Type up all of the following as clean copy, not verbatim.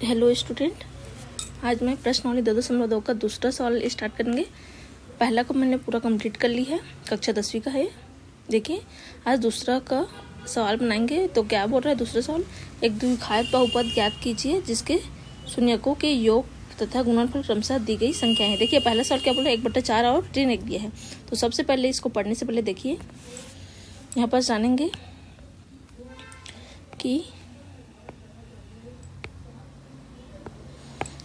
Hello student, आज मैं प्रश्नावली 2.2 का दूसरा सवाल स्टार्ट करेंगे। पहला को मैंने पूरा कंप्लीट कर ली है, कक्षा 10वीं का है। देखिए, आज दूसरा का सवाल बनाएंगे। तो क्या बोल रहा है दूसरा सवाल, एक द्विघात बहुपद ज्ञात कीजिए जिसके शून्यकों के योग तथा गुणनफल क्रमशः दी गई संख्याएं हैं। देखिए, पहला सवाल क्या बोल रहा है, 1/4 और ऋण 1 दिया है। तो सबसे पहले इसको पढ़ने से पहले देखिए, यहाँ पर जानेंगे कि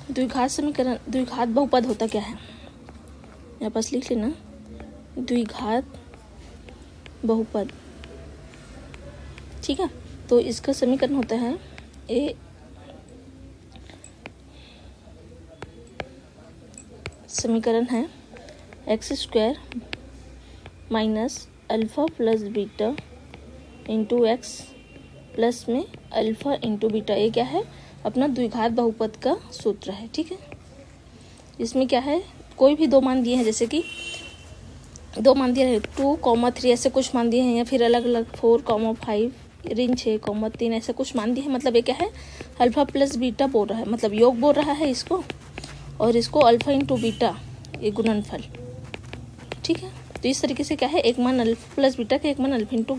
द्विघात समीकरण, द्विघात बहुपद होता क्या है। यहाँ पास लिख लेना, द्विघात बहुपद। ठीक है, तो इसका समीकरण होता है समीकरण है x² minus alpha plus beta into x plus में अल्फा इंटू बीटा। ये क्या है, अपना द्विघात बहुपद का सूत्र है। ठीक है, इसमें क्या है, कोई भी दो मान दिए हैं, जैसे कि दो मान दिए हैं 2, 3 ऐसे कुछ मान दिए हैं, या फिर अलग अलग 4, 5 ऋण 6, 3 ऐसे कुछ मान दिए हैं। मतलब ये क्या है, अल्फा प्लस बीटा बोल रहा है, मतलब योग बोल रहा है इसको, और इसको अल्फा इंटू बीटा ये गुणनफल। ठीक है, तो इस तरीके से क्या है, एक मान अल्फा प्लस बीटा का, एक मान अल्फा इंटू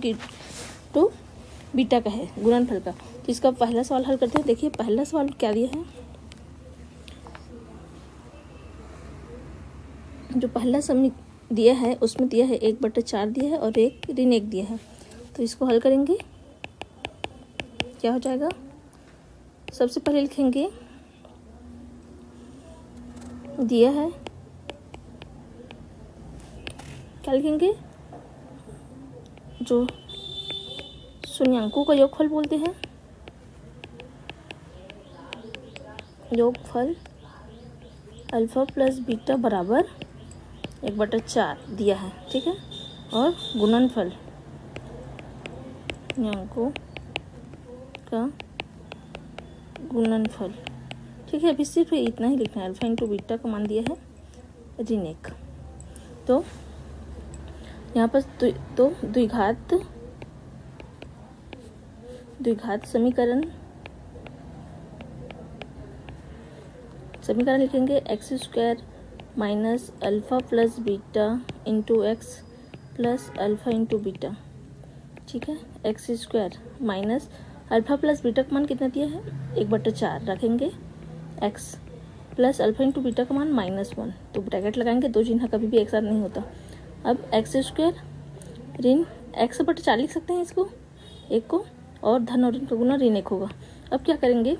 बीटा का है गुणनफल का। तो इसका पहला सवाल हल करते हैं। देखिए, पहला सवाल क्या दिया है, जो पहला समी दिया है उसमें दिया है 1/4 दिया है और एक ऋण 1 दिया है। तो इसको हल करेंगे, क्या हो जाएगा, सबसे पहले लिखेंगे, दिया है, क्या लिखेंगे, जो शून्यांकों का योगफल बोलते हैं, योगफल अल्फा प्लस बीटा बराबर 1/4 दिया है। ठीक है, और गुणनफल शून्यांकों का गुणनफल। ठीक है, अभी सिर्फ इतना ही लिखना है, अल्फा इंटू बीटा का मान दिया है ऋण 1। तो यहाँ पर तो द्विघात समीकरण लिखेंगे x² minus alpha plus beta into x plus alpha into beta. ठीक है, x² minus alpha plus beta का मान कितना दिया है, 1/4 रखेंगे, x plus alpha into beta का मान -1। तो ब्रैकेट लगाएंगे, दो चिन्ह कभी भी एक साथ नहीं होता। अब x² ऋण x/4 लिख सकते हैं इसको, एक को, और धन और ऋण का गुना ऋण 1 होगा। अब क्या करेंगे,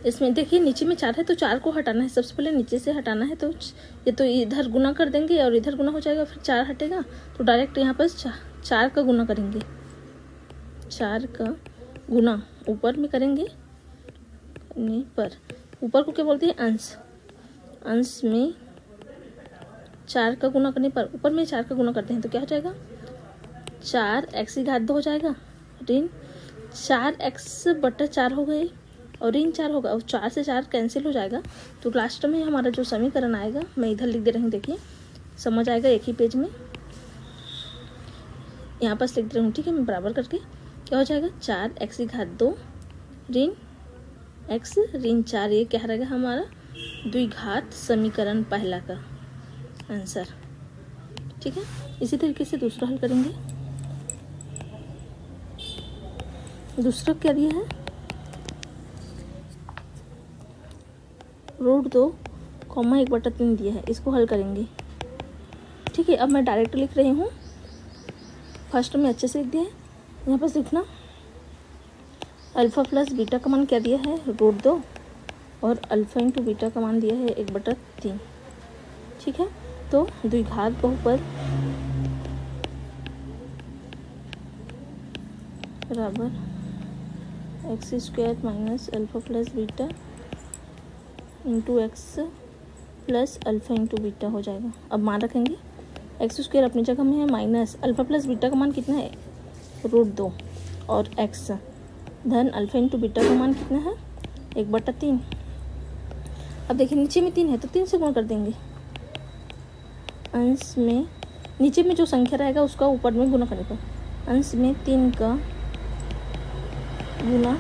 इसमें देखिए नीचे में 4 है, तो 4 को हटाना है, सबसे पहले नीचे से हटाना है। तो ये तो इधर गुना कर देंगे और इधर गुना हो जाएगा, फिर 4 हटेगा, तो डायरेक्ट यहाँ पर 4 का गुना करेंगे, 4 का गुना ऊपर में करेंगे, पर ऊपर को क्या बोलते हैं, अंश। अंश में 4 का गुना करने पर ऊपर में 4 का गुना करते हैं, तो क्या हो जाएगा, 4x² हो जाएगा, ऋण 4x/4 हो गए और ऋण 4 होगा, और 4 से 4 कैंसिल हो जाएगा। तो लास्ट में हमारा जो समीकरण आएगा, मैं इधर लिख दे रही हूँ, देखिए समझ आएगा एक ही पेज में, यहाँ पर लिख दे रही हूँ। ठीक है, मैं बराबर करके क्या हो जाएगा, 4x² ऋण x ऋण 4, ये क्या रहेगा हमारा द्विघात समीकरण पहला का आंसर। ठीक है, इसी तरीके से दूसरा हल करेंगे। दूसरा क्या दिया है, √2, 1/3 दिया है, इसको हल करेंगे। ठीक है, अब मैं डायरेक्ट लिख रही हूँ, फर्स्ट में अच्छे से लिख दिया है। यहाँ पर लिखना, अल्फा प्लस बीटा का मान क्या दिया है, √2, और अल्फा इंटू बीटा का मान दिया है 1/3। ठीक है, तो द्विघात बहुपद बराबर x² minus alpha plus beta into x plus alpha into beta हो जाएगा। अब मान रखेंगे, x² अपनी जगह में है, माइनस अल्फा प्लस बीटा का मान कितना है, √2, और x धन अल्फा इंटू बीटा का मान कितना है, 1/3। अब देखिए नीचे में 3 है, तो 3 से गुणा कर देंगे, अंश में नीचे में जो संख्या रहेगा उसका ऊपर में गुना करने पर, अंश में 3 का गुना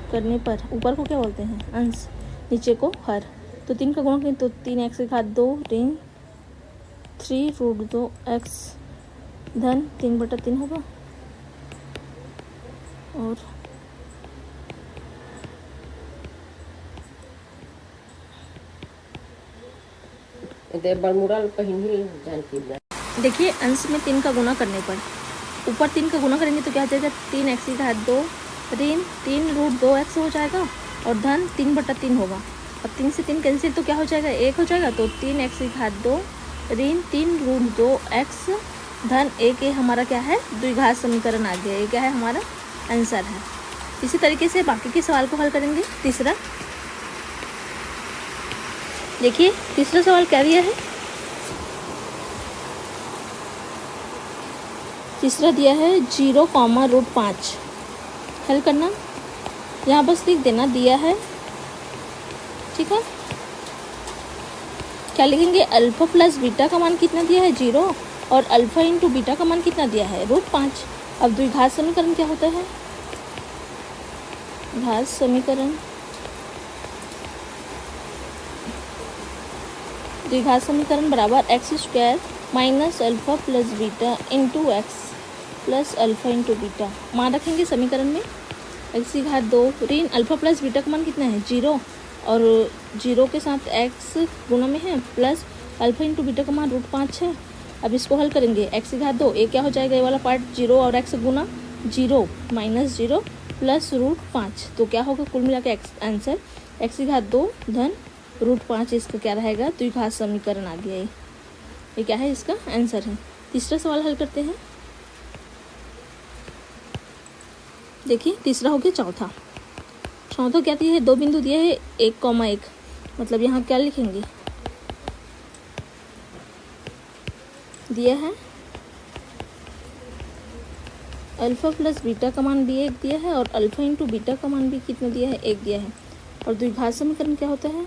करने पर ऊपर को क्या बोलते हैं, अंश, नीचे को हर। तो 3 का गुणा करें तो 3x⁻2 ऋण 3√2x धन 3/3 होगा। और देखिए अंश में 3 का गुणा करने पर ऊपर 3 का गुणा करेंगे तो क्या हो जाएगा, 3x⁻2 ऋण 3√2x हो जाएगा और धन 3/3 होगा। अब 3 से 3 कैंसिल तो क्या हो जाएगा, 1 हो जाएगा। तो 3x⁻2 ऋण 3√2x धन 1 ये हमारा क्या है, द्विघात समीकरण आ गया। ये क्या है, हमारा आंसर है। इसी तरीके से बाकी के सवाल को हल करेंगे। तीसरा देखिए, तीसरा सवाल क्या दिया है, तीसरा दिया है 0,5। हल करना, यहाँ बस लिख देना दिया है, ठीक है। क्या लिखेंगे, अल्फा प्लस बीटा का मान कितना दिया है, 0, और अल्फा इंटू बीटा का मान कितना दिया है, √5। अब द्विघात समीकरण क्या होता है, घात समीकरण, द्विघात समीकरण बराबर x² minus alpha plus beta into x plus alpha into beta. मान रखेंगे समीकरण में x⁻2 ऋण अल्फा प्लस बीटा का मान कितना है, 0, और 0 के साथ x गुणा में है, प्लस अल्फा इंटू बीटा का मान √5 है। अब इसको हल करेंगे, x⁻2 ये क्या हो जाएगा, ये वाला पार्ट 0 और x गुना 0 माइनस 0 प्लस √5। तो क्या होगा, कुल मिला के आंसर x⁻2 धन √5 इसका क्या रहेगा, द्विघात समीकरण आ गया। ये क्या है, इसका आंसर है। तीसरा सवाल हल करते हैं। देखिए तीसरा हो गया। चौथा क्या दिया है, 2 बिंदु दिए है 1,1। मतलब यहाँ क्या लिखेंगे, दिया है अल्फा प्लस बीटा का मान भी 1 दिया है और अल्फा इंटू बीटा का मान भी कितना दिया है, 1 दिया है। और द्विघात समीकरण क्या होता है,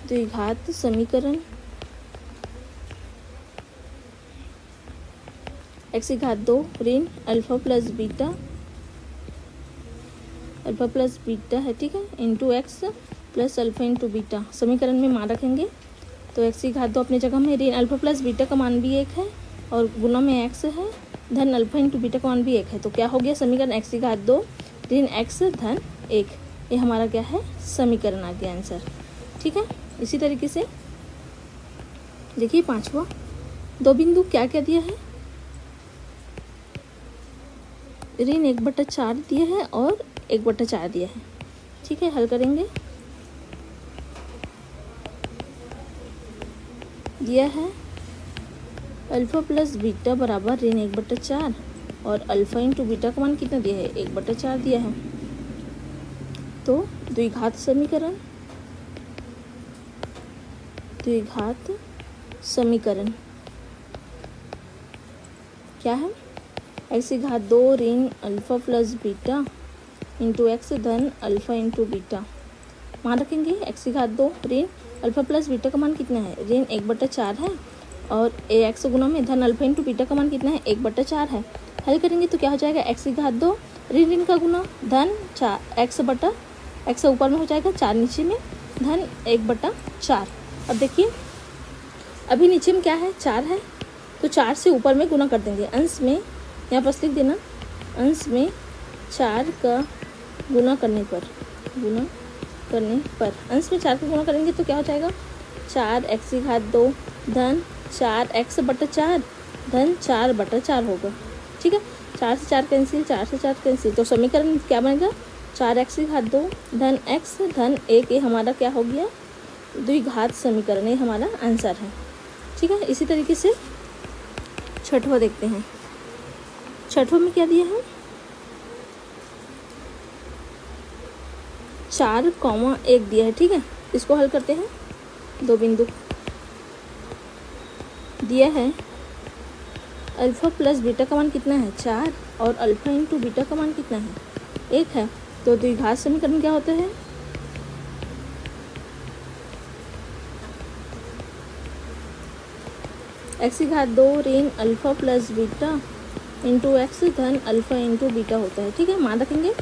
द्विघात समीकरण x⁻2 ऋण अल्फा प्लस बीटा है, ठीक है, into x plus alpha into beta. समीकरण में मान रखेंगे तो x⁻2 अपनी जगह में, ऋण अल्फा प्लस बीटा का मान भी 1 है और गुना में x है, धन अल्फा इंटू बीटा का मान भी 1 है। तो क्या हो गया समीकरण, x⁻2 ऋण x धन 1। ये हमारा क्या है, समीकरण आ गया, आंसर, ठीक है। इसी तरीके से देखिए पांचवा, 2 बिंदु क्या क्या दिया है, ऋण 1/4 दिया है और 1/4 दिया है, ठीक है। हल करेंगे, दिया है अल्फा प्लस बीटा बराबर ऋण 1/4 और अल्फा इंटू बीटा का मान कितना दिया है, 1/4 दिया है। तो द्विघात समीकरण क्या है, x⁻2 ऋण alpha plus beta into x धन अल्फा इंटू बीटा। मान रखेंगे x⁻2 ऋण अल्फा प्लस बीटा का मान कितना है, ऋण 1/4 है और एक्स गुना में धन अल्फा इंटू बीटा का मान कितना है, 1/4 है। हल करेंगे तो क्या हो जाएगा, x⁻2 ऋण का गुना धन 4 x ऊपर में हो जाएगा, 4 नीचे में, धन 1/4। अब देखिए अभी नीचे में क्या है, 4 है, तो 4 से ऊपर में गुना कर देंगे। अंश में यहाँ पर लिख देना, अंश में 4 का गुना करने पर अंश में 4 का गुना करेंगे तो क्या हो जाएगा, 4x⁻2 धन 4x/4 धन 4/4 होगा, ठीक है। 4 से 4 कैंसिल, 4 से 4 कैंसिल, तो समीकरण क्या बनेगा, 4x⁻2 धन x धन 1। ये हमारा क्या हो गया, द्विघात समीकरण, ये हमारा आंसर है, ठीक है। इसी तरीके से छठवां देखते हैं। छठवां में क्या दिया है, 4,1 दिया है, ठीक है। इसको हल करते हैं। 2 बिंदु दिया है अल्फा प्लस बीटा का मान कितना है, 4, और अल्फा इंटू बीटा का मान कितना है, 1 है। तो द्विघात समीकरण क्या होता है, x⁻2 ऋण alpha plus beta into x धन अल्फा इंटू बीटा होता है, ठीक है। मान रखेंगे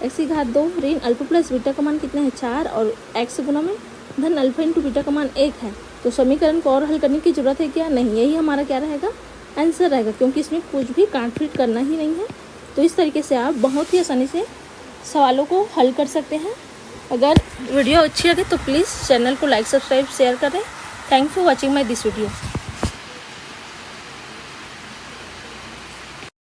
एक्स की घात 2 ऋण अल्फा प्लस बीटा का मान कितना है 4 और एक्स गुना में धन अल्फा इंटू बीटा का मान 1 है। तो समीकरण को और हल करने की जरूरत है क्या? नहीं, यही हमारा क्या रहेगा आंसर रहेगा, क्योंकि इसमें कुछ भी काट पीट करना ही नहीं है। तो इस तरीके से आप बहुत ही आसानी से सवालों को हल कर सकते हैं। अगर वीडियो अच्छी लगे तो प्लीज़ चैनल को लाइक सब्सक्राइब शेयर करें। Thanks for watching my this video.